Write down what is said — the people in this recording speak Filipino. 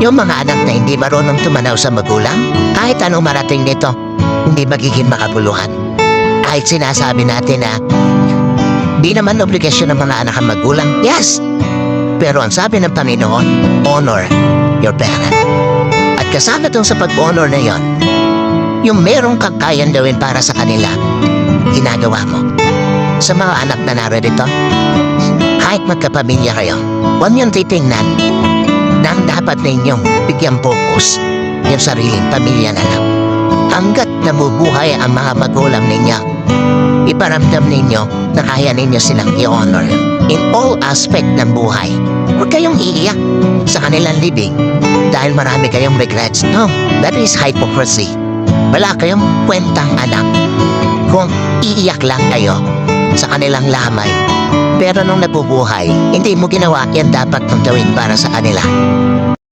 Yung mga anak na hindi marunong tumanaw sa magulang, kahit anong marating nito, hindi magiging makabuluhan. Kahit sinasabi natin na di naman obligasyon ng mga anak ang magulang, yes! Pero ang sabi ng Panginoon, honor your parent. At kasama dun sa pag-honor na yon, yung merong kang kayang gawin para sa kanila, ginagawa mo. Sa mga anak na narito, kahit magkapamilya kayo, huwag niyong titingnan na ang dapat ninyong bigyang focus yung sariling pamilya na lang. Hanggat nabubuhay ang mga magulang ninyo, iparamdam ninyo na kaya ninyo silang i-honor in all aspect ng buhay. Huwag kayong iiyak sa kanilang libing dahil marami kayong regrets. No, that is hypocrisy. Wala kayong kwentang anak kung iiyak lang kayo sa kanilang lamay. Pero nung nabubuhay, hindi mo ginawa yan dapat mong gawin para sa kanila.